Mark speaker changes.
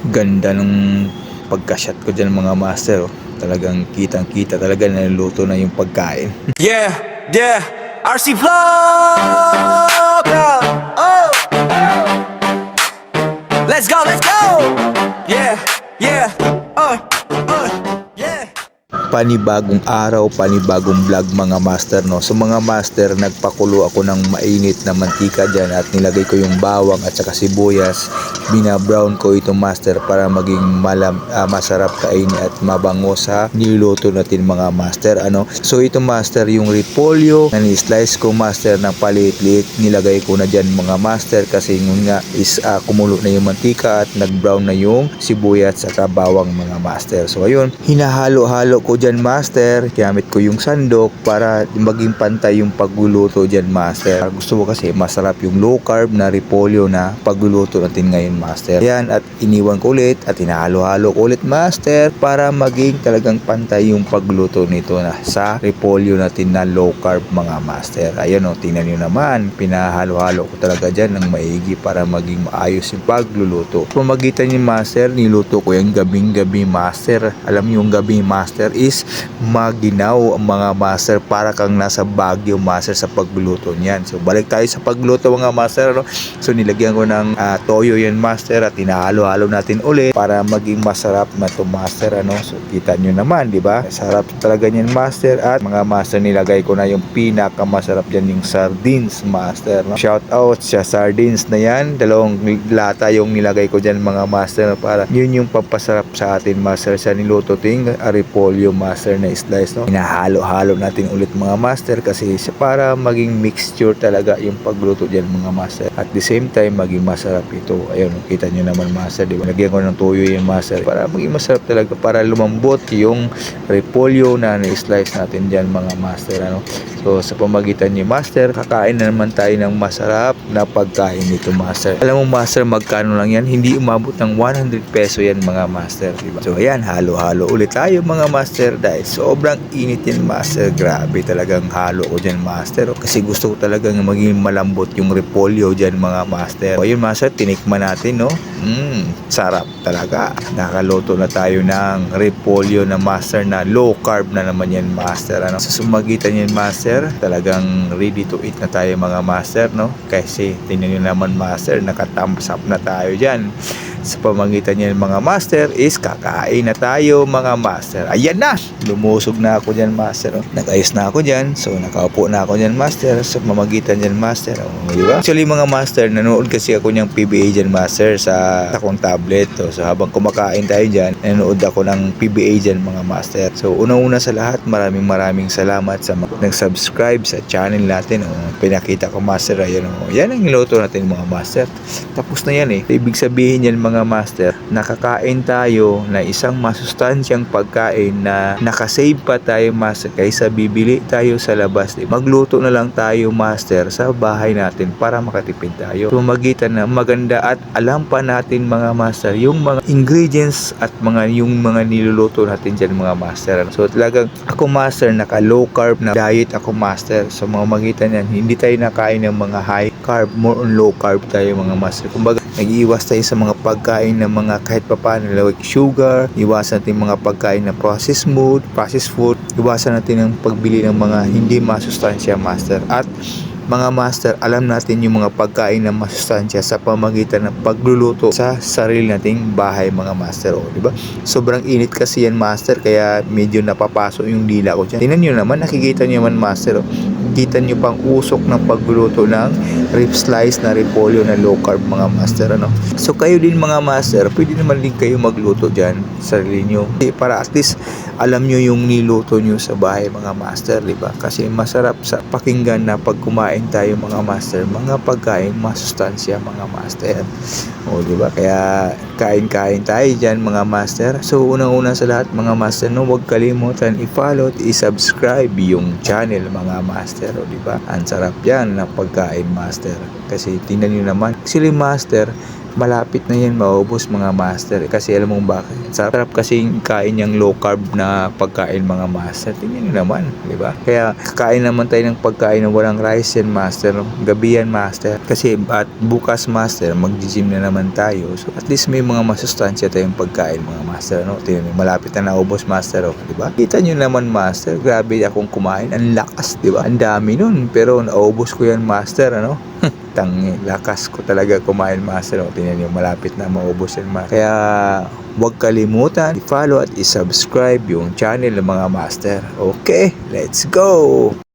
Speaker 1: Ganda ng pagka-shot ko dyan mga master. Oh. Talagang kitang-kita talaga na niluto na yung pagkain.
Speaker 2: Yeah, yeah, RC Vlog! Oh, let's go, let's go! Yeah, yeah, yeah.
Speaker 1: Panibagong araw, panibagong vlog mga master, no. So mga master, nagpakulo ako ng mainit na mantika dyan at nilagay ko yung bawang at saka sibuyas. Bina-brown ko ito master para maging masarap kainin at mabango sa niluto natin mga master, ano. So ito master, yung repolyo na ni-slice ko master ng paliit-liit, nilagay ko na dyan mga master kasi yun nga is kumulo na yung mantika at nag-brown na yung sibuyas at saka bawang mga master. So ayun, hinahalo-halo ko dyan master, gamit ko yung sandok para maging pantay yung pagluluto dyan master. Gusto ko kasi masarap yung low carb na repolyo na pagluluto natin ngayon master. Yan, at iniwan ko ulit at hinahalo-halo ko ulit master para maging talagang pantay yung pagluluto nito na sa repolyo natin na low carb mga master. Ayun o, tingnan nyo naman, pinahalo-halo ko talaga dyan ng maigi para maging maayos yung pagluluto. Pamagitan yung master, niluto ko yung gabing-gabi master. Alam nyo yung gabi master is maginaw ang mga master, para kang nasa Baguio master sa pagluluto niyan. So balik tayo sa pagluto mga master, no? So nilagyan ko ng toyo yan master at hinahalo-halo natin ulit para maging masarap na to master, ano. So kita nyo naman, di ba? Sarap talaga niyan master. At mga master, nilagay ko na yung pinakamasarap dyan, yung sardines master, no? Shout out sa sardines na yan, 2 lata yung nilagay ko dyan mga master, no? Para yun yung papasarap sa atin master sa niluto ting repolyo master na slice, no. Hinahalo-halo natin ulit mga master kasi para maging mixture talaga yung pagluto diyan mga master. At the same time maging masarap ito. Ayun, kita nyo naman master, di ba? Lagyan ko ng toyo yung master para maging masarap talaga, para lumambot yung repolyo na na-slice natin diyan mga master, ano. So sa pamagitan ni master, kakain na naman tayo ng masarap na pagkain nito master. Alam mo master, magkano lang yan? Hindi umabot ng 100 peso yan mga master, di ba? So ayan, halo-halo ulit tayo mga master dahil sobrang init yan master. Grabe talagang halo ko dyan master, kasi gusto ko talagang maging malambot yung repolyo dyan mga master. So ayun master, tinikman natin, no. Sarap talaga. Nakaluto na tayo ng repolyo na master na low carb na naman yan master, ano. Sa sumagitan yan master, talagang ready to eat na tayo mga master, no. Kasi tingnan nyo naman master, nakathumbs up na tayo dyan. Sa pamagitan niyan mga master is kakain na tayo mga master. Ayan na, lumusog na ako dyan master, oh. Nag-ayos na ako dyan, so nakaupo na ako dyan master. Sa pamagitan dyan master, oh, diba? Actually mga master, nanood kasi ako ng PBA dyan master sa akong tablet, oh. So habang kumakain tayo dyan, nanood ako ng PBA dyan mga master. So unang-una sa lahat, maraming salamat sa nag-subscribe sa channel natin, oh. Pinakita ko master, ayan, oh. Yan ang niluto natin mga master. Tapos na yan eh. Ibig sabihin yan mga master, nakakain tayo na isang masustansyang pagkain na nakasave pa tayo master kaysa bibili tayo sa labas. Magluto na lang tayo master sa bahay natin para makatipid tayo. So magitan na maganda at alam pa natin mga master yung mga ingredients at yung mga niluluto natin dyan mga master. So talagang ako master, naka low carb na diet ako master. So mga magitan yan, hindi tayo nakain ng mga high carb, more on low carb tayo mga master. Kumbaga nag-iwas tayo sa mga pagkain ng mga kahit papaano like sugar, iwasan natin mga pagkain na processed food, iwasan natin ang pagbili ng mga hindi masustansya master. At mga master, alam natin yung mga pagkain na masustansya sa pamagitan ng pagluluto sa sarili nating bahay mga master, di ba? Sobrang init kasi yan master, kaya medyo napapasok yung dila ko dyan. Tingnan nyo naman, nakikita nyo naman master, kita nyo pang usok ng pagluluto ng rib slice na repolyo na low carb mga master, ano. So kayo din mga master, pwede naman din kayo magluto dyan sa sarili nyo para at least alam nyo yung niluto nyo sa bahay mga master, diba? Kasi masarap sa pakinggan na pag kumain tayo mga master, mga pagkain masustansya mga master, o diba? Kaya kain-kain tayo dyan mga master. So unang-una sa lahat mga master, no, huwag kalimutan i-follow at i-subscribe yung channel mga master, o diba? Ang sarap yan na pagkain master, kasi tingnan nyo naman, actually master, malapit na yan maubos mga master. Kasi alam mo bakit? Sarap kasing kain yung low carb na pagkain mga master. Tingnan nyo naman, di ba? Kaya kain naman tayo ng pagkain na walang rice yan master. Gabi yan master. Kasi at bukas master, mag-gym na naman tayo. So at least may mga masustansya tayong pagkain mga master. No? Tingnan nyo, malapit na naubos master. Di ba? Kita nyo naman master, grabe akong kumain. Ang lakas, di ba? Ang dami nun. Pero naubos ko yan master, ano? Tangi, lakas ko talaga kumain master. O, tingnan nyo, malapit na maubos yan master. Kaya huwag kalimutan i-follow at i-subscribe yung channel ng mga master. Okay, let's go!